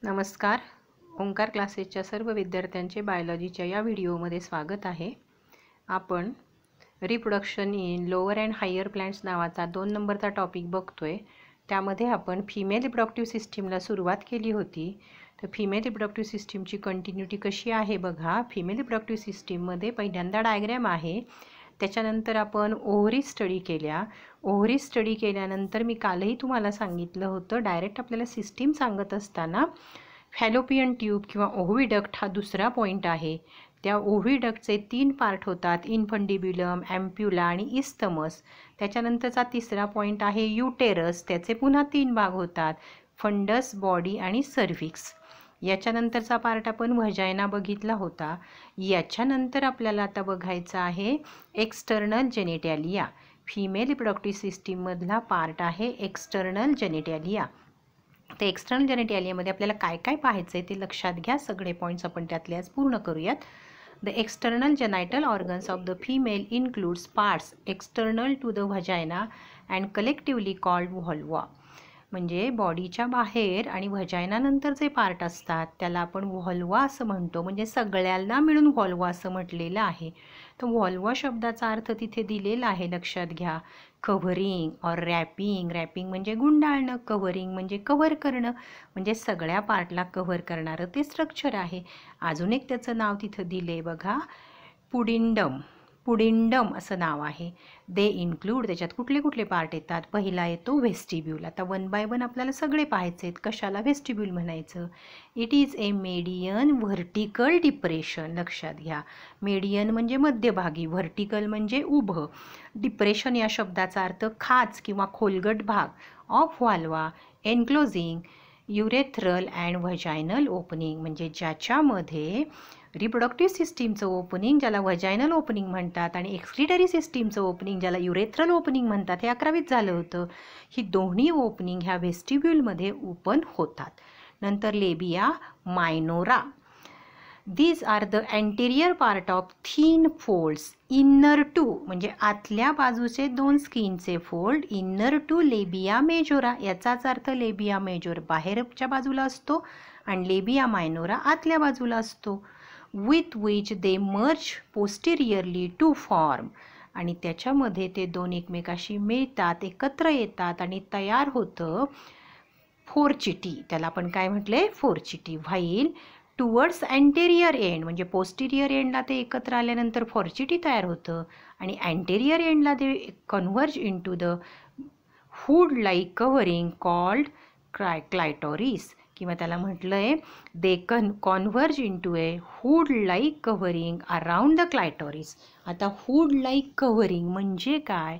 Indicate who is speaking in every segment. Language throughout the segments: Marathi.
Speaker 1: नमस्कार. ओंकार क्लासेसच्या सर्व विद्यार्थ्यांचे बायोलॉजीच्या या व्हिडिओमध्ये स्वागत आहे. आपण reproduction in lower and higher plants नावाचा 2 नंबरचा टॉपिक बघतोय. त्यामध्ये आपण फिमेल रिप्रोडक्टिव्ह सिस्टीमला सुरुवात केली होती. तर फिमेल रिप्रोडक्टिव्ह सिस्टीमची कंटिन्युटी कशी आहे बघा. फिमेल रिप्रोडक्टिव्ह सिस्टीममध्ये पहिल्यांदा डायग्रॅम आहे, त्याच्यानंतर आपण ओव्हरी स्टडी केल्या. ओव्हरी स्टडी केल्यानंतर मी कालही तुम्हाला सांगितलं होतं, डायरेक्ट आपल्याला सिस्टीम सांगत असताना फॅलोपियन ट्यूब किंवा ओव्हिडक्ट हा दुसरा पॉईंट आहे. त्या ओव्हिडक्टचे 3 पार्ट होतात, इन्फंडिब्युलम, ॲम्प्युला आणि इस्थमस. त्याच्यानंतरचा तिसरा पॉईंट आहे युटेरस, त्याचे पुन्हा 3 भाग होतात, फंडस, बॉडी आणि सर्व्हिक्स. याच्यानंतरचा पार्ट आपण व्हजायना बघितला होता. याच्यानंतर आपल्याला आता बघायचं आहे एक्सटर्नल जेनेटॅलिया. फिमेल रिप्रोडक्टिव्ह सिस्टीममधला पार्ट आहे एक्सटर्नल जेनेटॅलिया. तर एक्सटर्नल जेनेटॅलियामध्ये आपल्याला काय काय पाहायचं आहे ते लक्षात घ्या. सगळे पॉईंट्स आपण त्यातले आज पूर्ण करूयात. The external genital organs of the female includes parts external to the vagina and collectively called vulva. म्हणजे बॉडीच्या बाहेर आणि व्हजायनानंतर जे पार्ट असतात त्याला आपण व्हॉल्वा असं म्हणतो. म्हणजे सगळ्यांना मिळून व्हॉल्वा असं म्हटलेलं आहे. तर व्हॉल्वा शब्दाचा अर्थ तिथे दिलेला आहे, लक्षात घ्या. Covering or wrapping. रॅपिंग म्हणजे गुंडाळणं, कव्हरिंग म्हणजे कव्हर करणं, म्हणजे सगळ्या पार्टला कव्हर करणारं ते स्ट्रक्चर आहे. अजून एक त्याचं नाव तिथं दिले बघा, पुडिंडम. पुडिंडम असं नाव आहे. दे इन्क्लूड, त्याच्यात कुठले कुठले पार्ट येतात. पहिला येतो व्हेस्टिब्यूल. आता 1 बाय 1 आपल्याला सगळे पाहायचे आहेत. कशाला व्हेस्टिब्यूल म्हणायचं. It is A median vertical depression. लक्षात घ्या, मेडियन म्हणजे मध्यभागी, व्हर्टिकल म्हणजे उभं, डिप्रेशन या शब्दाचा अर्थ खाच किंवा खोलगट भाग, of व्हॉल्वा एन्क्लोजिंग urethral and vaginal opening. म्हणजे ज्याच्यामध्ये रिप्रोडक्टिव्ह सिस्टीमचं ओपनिंग ज्याला व्हजायनल ओपनिंग म्हणतात आणि एक्सक्रिटरी सिस्टीमचं ओपनिंग ज्याला युरेथ्रल ओपनिंग म्हणतात, हे 11वीत झालं होतं. ही दोन्ही ओपनिंग ह्या व्हेस्टिब्यूलमध्ये ओपन होतात. नंतर labia minora. These are the anterior part of thin folds inner two, म्हणजे आतल्या बाजूचे 2 स्किनचे fold, inner two labia majora. याचाच अर्थ लेबिया मेजोर बाहेरच्या बाजूला असतो आणि लेबिया मायनोरा आतल्या बाजूला असतो. With which they merge posteriorly to form. आणि त्याच्यामध्ये ते 2 एकमेकाशी मिळतात, एकत्र येतात आणि तयार होतं फोर्चिटी. त्याला आपण काय म्हटले, फोर्चिटी. व्हाईल टुवर्ड्स अँटेरियर एंड, म्हणजे पोस्टिरियर एंडला ते एकत्र आल्यानंतर फॉर्चिटी तयार होतं आणि अँटेरियर एंडला ते converge in to the hood like covering called क्लायटोरिस. किंवा त्याला म्हटलं आहे दे converge in to A hood like covering around the क्लायटोरिस. आता हुड लाईक कव्हरिंग म्हणजे काय,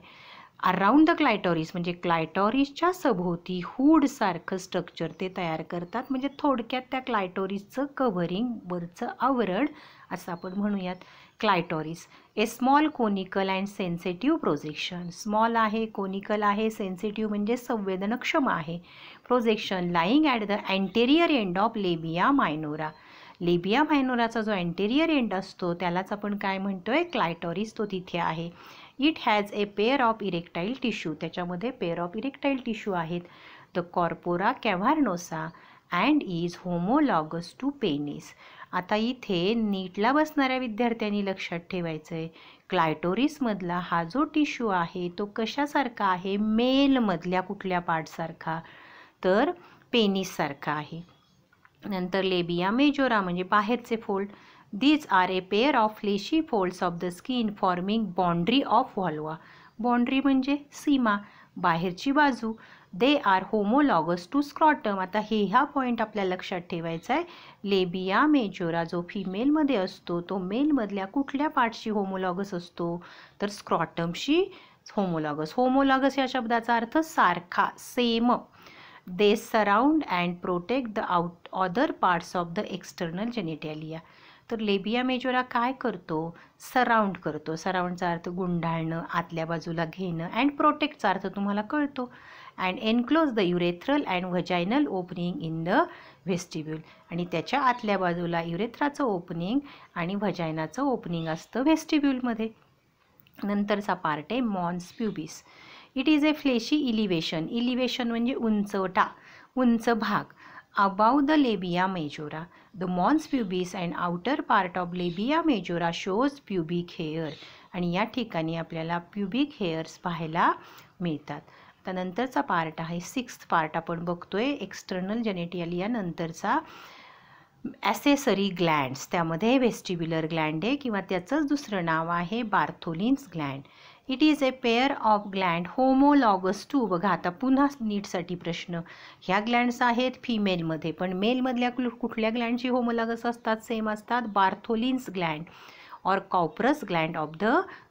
Speaker 1: अराउंड द क्लायटोरिस म्हणजे क्लायटोरिसच्या सभोवती हुडसारखं स्ट्रक्चर ते तयार करतात. म्हणजे थोडक्यात त्या क्लायटोरिसचं कव्हरिंग, वरचं आवरण असं आपण म्हणूयात clitoris. A small conical and sensitive projection. Small आहे, कोनिकल आहे, सेन्सिटिव्ह म्हणजे संवेदनक्षम आहे. Projection lying at the anterior end of labia minora. Labia मायनोराचा जो अँटेरियर एंड असतो त्यालाच आपण काय म्हणतोय, क्लायटोरिस, तो तिथे आहे. It has a pair of erectile tissue. त्याच्यामध्ये पेअर ऑफ इरेक्टाईल टिश्यू आहेत. The corpora cavernosa and is homologous to penis. आता इथे नीटला बसणाऱ्या विद्यार्थ्यांनी लक्षात ठेवायचं आहे, क्लायटोरिसमधला हा जो टिश्यू आहे तो कशासारखा आहे, मेलमधल्या कुठल्या पार्टसारखा, तर पेनिससारखा आहे. नंतर लेबिया मेजोरा म्हणजे बाहेरचे fold. These are a pair of fleshy folds of the skin forming boundary of vulva. Boundary म्हणजे सीमा, बाहेरची बाजू. They are homologous to scrotum. आता हा पॉईंट आपल्या लक्षात ठेवायचा आहे. लेबिया मेजोरा जो फिमेलमध्ये असतो तो मेलमधल्या कुठल्या पार्टशी होमोलॉगस असतो, तर स्क्रॉटमशी होमोलॉगस. होमोलॉगस या शब्दाचा अर्थ सारखा, same. They surround and protect the other parts of the external genitalia. तर लेबिया मेजोरा काय करतो, सराउंड करतो. सराउंडचा अर्थ गुंडाळणं, आतल्या बाजूला घेणं. अँड प्रोटेक्टचा अर्थ तुम्हाला कळतो. And enclose the urethral and vaginal opening in the vestibule. आणि त्याच्या आतल्या बाजूला युरेथ्राचं ओपनिंग आणि व्हजायनाचं ओपनिंग असतं व्हेस्टिब्यूलमध्ये. नंतरचा पार्ट आहे mons pubis. It is a fleshy elevation. Elevation म्हणजे उंचवटा, उंच भाग. above the labia majora. The mons pubis and outer part of labia majora shows pubic hair. आणि या ठिकाणी आपल्याला pubic hairs पाहायला मिळतात. आता नंतरचा पार्ट आहे 6th पार्ट आपण बघतोय एक्सटर्नल जेनेटिलिया नंतरचा ॲसेसरी ग्लँड्स. त्यामध्ये व्हेस्टिब्युलर ग्लँड आहे किंवा त्याचंच दुसरं नाव आहे Bartholin's gland. It is a pair of gland homologous to. बघा आता पुन्हा नीटसाठी प्रश्न. ह्या ग्लँड्स आहेत फिमेलमध्ये, पण मेलमधल्या कुठल्या ग्लँडची होमोलॉगस असतात, सेम असतात, बार्थोलिन्स ग्लँड और Cowper's gland of the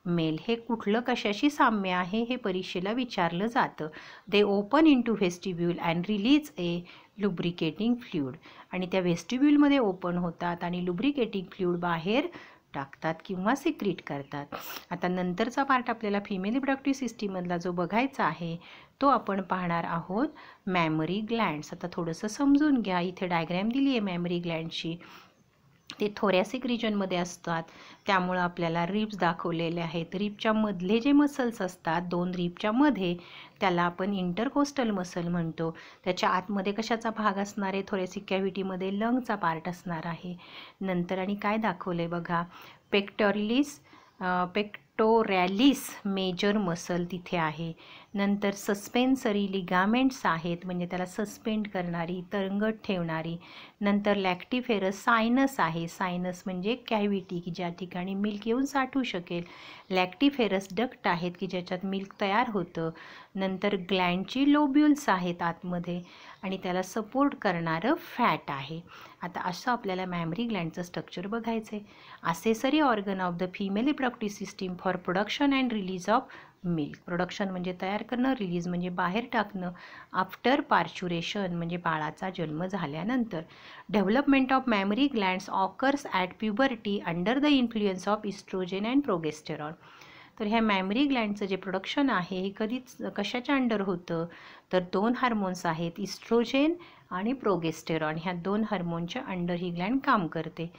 Speaker 1: male. हे कुठलं कशाशी साम्य आहे हे परीक्षेला विचारलं जातं. They open into vestibule and release a lubricating fluid. आणि त्या व्हेस्टिब्यूलमध्ये ओपन होतात आणि लुब्रिकेटिंग फ्लुइड बाहेर टाकतात किंवा सिक्रीट करतात. आता नंतरचा पार्ट आपल्याला फिमेल रिप्रोडक्टिव्ह सिस्टीममधला जो बघायचा आहे तो आपण पाहणार आहोत मॅमरी ग्लँड्स. आता थोडंसं समजून घ्या. इथे डायग्रॅम दिली आहे मॅमरी ग्लँडची. ते थोरॅसिक रिजनमध्ये असतात, त्यामुळं आपल्याला रिब्स दाखवलेले आहेत. रिबच्या मधले जे मसल्स असतात, 2 रिबच्या मध्ये, त्याला आपण इंटरकोस्टल मसल म्हणतो. त्याच्या आतमध्ये कशाचा भाग असणार आहे, थोरॅसिक कॅव्हिटीमध्ये लंगचा पार्ट असणार आहे. नंतर आणि काय दाखवले बघा, पेक्टोरॅलिस मेजर मसल तिथे आहे. नंतर सस्पेन्सरी लिगामेंट्स आहेत, म्हणजे त्याला सस्पेंड करणारी, तरंगत ठेवणारी. नंतर लॅक्टिफेरस सायनस आहे. सायनस म्हणजे कॅव्हिटी की ज्या ठिकाणी मिल्क येऊन साठू शकेल. लॅक्टिफेरस डक्ट आहेत की ज्याच्यात मिल्क तयार होतं. नंतर ग्लँडची लोब्युल्स आहेत आतमध्ये आणि त्याला सपोर्ट करणारं फॅट आहे. आता असं आपल्याला मॅमरी ग्लँडचं स्ट्रक्चर बघायचं आहे. Accessory organ of the female reproductive system for production and release of milk. Production म्हणजे तयार करणं, रिलीज म्हणजे बाहेर टाकणं. आफ्टर पार्च्युरेशन म्हणजे बाळाचा जन्म झाल्यानंतर. Development of memory glands occurs at puberty under the influence of oestrogen and progesterone. तर ह्या मॅमरी ग्लँडचं जे प्रोडक्शन आहे हे कशाच्या अंडर होतं, तर 2 हार्मोन्स आहेत, इस्ट्रोजेन आणि प्रोगेस्टेरॉन. ह्या 2 हार्मोनच्या अंडर ही ग्लँड काम करते.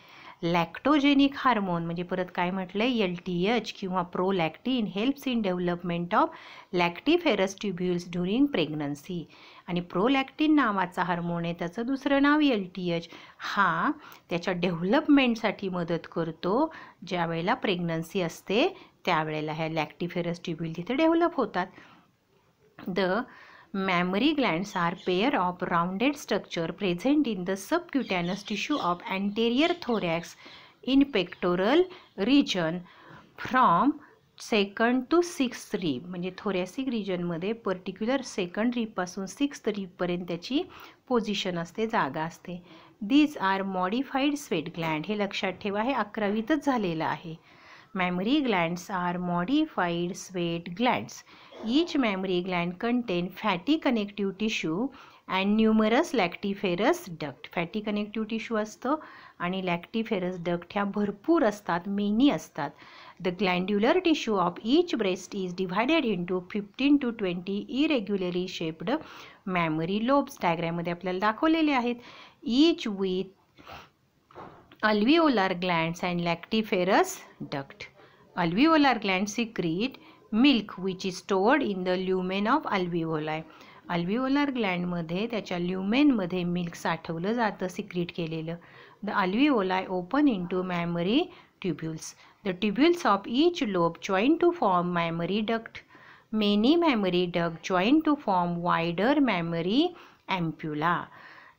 Speaker 1: लॅक्टोजेनिक हार्मोन म्हणजे परत काय म्हटलंय, LTH किंवा prolactin helps in development of lactiferous tubules during pregnancy. आणि प्रोलॅक्टिन नावाचा हार्मोन आहे, त्याचं दुसरं नाव LTH. हा त्याच्या डेव्हलपमेंटसाठी मदत करतो. ज्या वेळेला प्रेग्नन्सी असते त्यावेळेला ह्या लॅक्टिफेरस ट्युब्युल तिथे डेव्हलप होतात. The Mammary glands are pair of rounded structure present in the subcutaneous tissue of anterior thorax in pectoral region from 2nd to 6th rib. म्हणजे thoracic regionमध्ये पर्टिक्युलर 2nd rib पासून 6th rib पर्यंत त्याची पोझिशन असते, जागा असते. These are modified sweat gland. हे लक्षात ठेवा, हे 11वीतच झालेलं आहे. Mammary glands are modified sweat glands. Each mammary gland contain fatty connective tissue and numerous lactiferous duct. Fatty connective tissue असतं आणि lactiferous duct ह्या भरपूर असतात, मेनी असतात. The glandular tissue of each breast is divided into 15 to 20 irregularly shaped mammary lobes. डायग्राममध्ये आपल्याला दाखवलेले आहेत. Each with alveolar glands and lactiferous duct. Alveolar glands secrete milk which is stored in the lumen of alveoli. Alveolar gland मध्ये त्याच्या lumen मध्ये मिल्क साठवलं जातं, सिक्रीट केलेलं. The alveoli open into mammary tubules. The tubules of each lobe join to form mammary duct. Many mammary duct join to form wider mammary ampulla.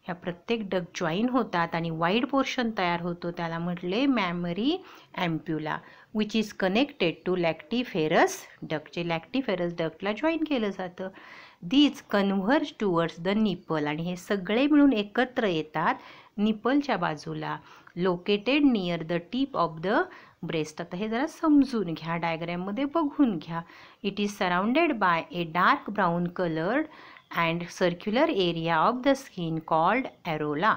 Speaker 1: ह्या प्रत्येक डक्ट जॉईन होतात आणि वाईड पोर्शन तयार होतो, त्याला म्हटले mammary ampulla, which is connected to lactiferous duct. जे लॅक्टिफेरस डक्टला जॉईन केलं जातं. These converge towards the nipple. आणि हे सगळे मिळून एकत्र येतात निपलच्या बाजूला. Located near the tip of the breast. आता हे जरा समजून घ्या, डायग्रॅममध्ये बघून घ्या. It is surrounded by a dark brown coloured and circular area of the skin called areola.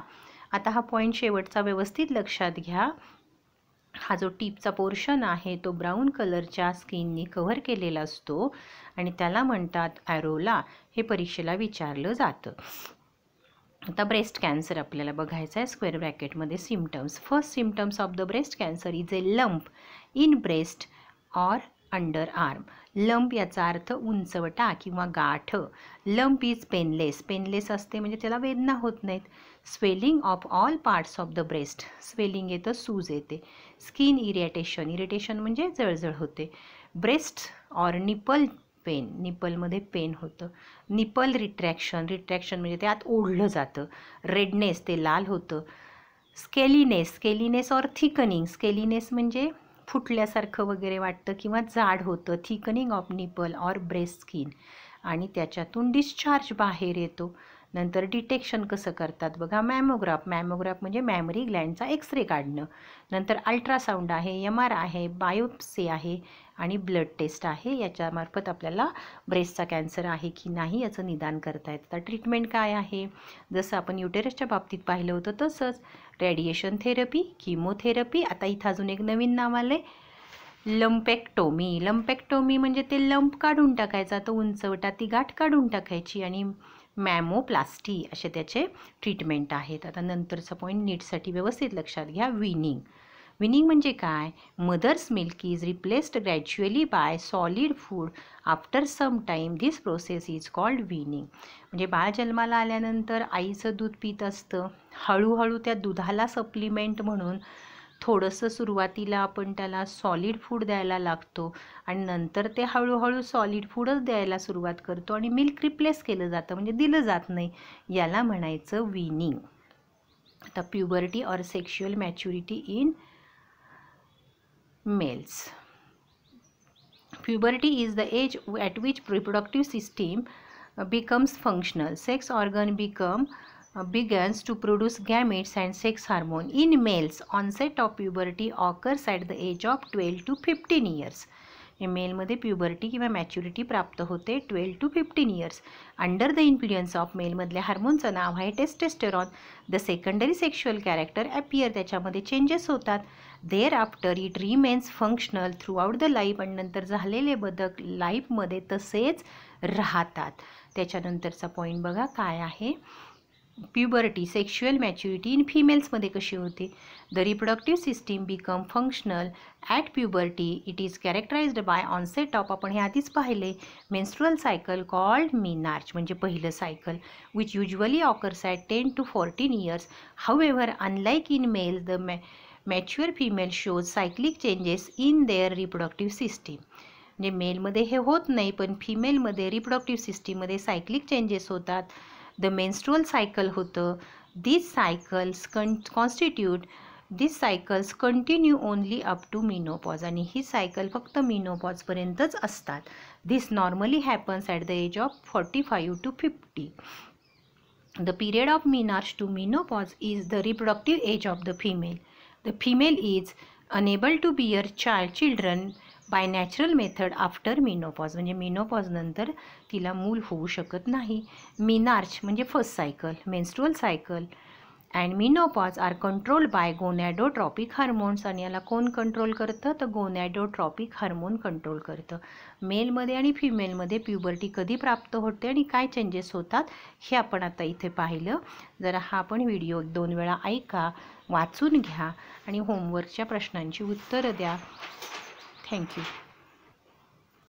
Speaker 1: आता हा पॉईंट शेवटचा व्यवस्थित लक्षात घ्या. हा जो टीपचा पोर्शन आहे तो ब्राऊन कलरच्या स्किननी कव्हर केलेला असतो आणि त्याला म्हणतात ॲरोला. हे परीक्षेला विचारलं जातं. आता ब्रेस्ट कॅन्सर आपल्याला बघायचं आहे. स्क्वेअर ब्रॅकेटमध्ये symptoms. First symptoms of the breast cancer is a lump in breast or under arm. Lump याचा अर्थ उंचवटा किंवा गाठ. Lump is painless. पेनलेस असते म्हणजे त्याला वेदना होत नाहीत. Swelling of all parts of the breast, swelling येतं, सूज येते. स्किन इरिटेशन, इरिटेशन म्हणजे जळजळ होते. ब्रेस्ट ऑर निपल पेन, निपलमध्ये पेन होतं. निपल रिट्रॅक्शन, रिट्रॅक्शन म्हणजे ते आत ओढलं जातं. रेडनेस, ते लाल होतं. स्केलिनेस, स्केलिनेस ऑर थिकनिंग, स्केलिनेस म्हणजे फुटल्यासारखं वगैरे वाटतं किंवा जाड होतं. Thickening of nipple or breast skin, आणि त्याच्यातून डिस्चार्ज बाहेर येतो. नंतर डिटेक्शन कसं करतात बघा, मॅमोग्राफ, मॅमोग्राफ म्हणजे मॅमरी ग्लँडचा एक्सरे काढणं. नंतर अल्ट्रासाऊंड आहे, MR आहे, बायोप्सी आहे आणि ब्लड टेस्ट आहे. याच्यामार्फत आपल्याला ब्रेस्टचा कॅन्सर आहे की नाही याचं निदान करता येतं. तर ट्रीटमेंट काय आहे, जसं आपण युटेरसच्या बाबतीत पाहिलं होतं तसंच रेडिएशन थेरपी, किमोथेरपी. आता इथं अजून एक नवीन नाव आले, लंपेक्टोमी. लंपेक्टोमी म्हणजे ते लंप काढून टाकायचा, तो उंचवटा, ती गाठ काढून टाकायची. आणि मॅमोप्लास्टी असे त्याचे ट्रीटमेंट आहेत. आता नंतरचा पॉईंट नीटसाठी व्यवस्थित लक्षात घ्या, विनिंग. विनिंग म्हणजे काय, mother's milk is replaced gradually by solid food after some time, this process is called weaning. म्हणजे बाळ जन्माला आल्यानंतर आईचं दूध पित असतं, हळूहळू त्या दुधाला सप्लिमेंट म्हणून थोडंसं सुरुवातीला आपण त्याला सॉलिड फूड द्यायला लागतो आणि नंतर ते हळूहळू सॉलिड फूडच द्यायला सुरुवात करतो आणि मिल्क रिप्लेस केलं जातं, म्हणजे दिलं जात नाही. याला म्हणायचं विनिंग. आता puberty or sexual maturity in males. Puberty is the age at which reproductive system becomes functional. Sex organ begins to produce gametes and sex hormone. In males, onset of puberty occurs at the age of 12 to 15 years. मेलमध्ये प्युबर्टी किंवा मॅच्युरिटी प्राप्त होते 12 to 15 years. Under the influence of मेलमधल्या हार्मोनचं नाव आहे testosterone. The secondary sexual character appear, त्याच्यामध्ये चेंजेस होतात. Thereafter it remains functional throughout the life, आणि नंतर झालेले बदल लाईफमध्ये तसेच राहतात. त्याच्यानंतरचा पॉईंट बघा काय आहे, प्युबर्टी सेक्शुअल मॅच्युरिटी इन फिमेल्समध्ये कशी होते. The reproductive system become functional at puberty. It is characterized by onset of, आपण हे आधीच पाहिले, मेन्स्ट्रुअल सायकल कॉल्ड मिनार्च म्हणजे पहिलं cycle, which usually occurs at 10 to 14 years. However unlike in male, the mature female shows cyclic changes in their reproductive system. म्हणजे मेलमध्ये हे होत नाही, पण फिमेलमध्ये रिप्रोडक्टिव्ह सिस्टीममध्ये सायक्लिक चेंजेस होतात. द मेन्स्ट्रुअल सायकल होतं. This cycles continue only up to menopause, आणि ही सायकल फक्त मिनोपॉजपर्यंतच असतात. This normally happens at the age of 45 to 50. The period of मिनार्च to menopause is the reproductive age of the female. The female is unable to bear children by natural method after menopause, म्हणजे मिनोपॉज नंतर तिला मूल होऊ शकत नाही. मिनार्च म्हणजे first cycle, menstrual cycle and menopause are controlled by gonadotropic hormones, आणि याला कोण कंट्रोल करतं, तर गोनॅडोट्रॉपिक हार्मोन कंट्रोल करतं. मेलमध्ये आणि फिमेलमध्ये प्युबर्टी कधी प्राप्त होते आणि काय चेंजेस होतात हे आपण आता इथे पाहिलं. जरा हा पण व्हिडिओ 2 वेळा ऐका, वाचून घ्या आणि होमवर्कच्या प्रश्नांची उत्तरं द्या. थँक्यू.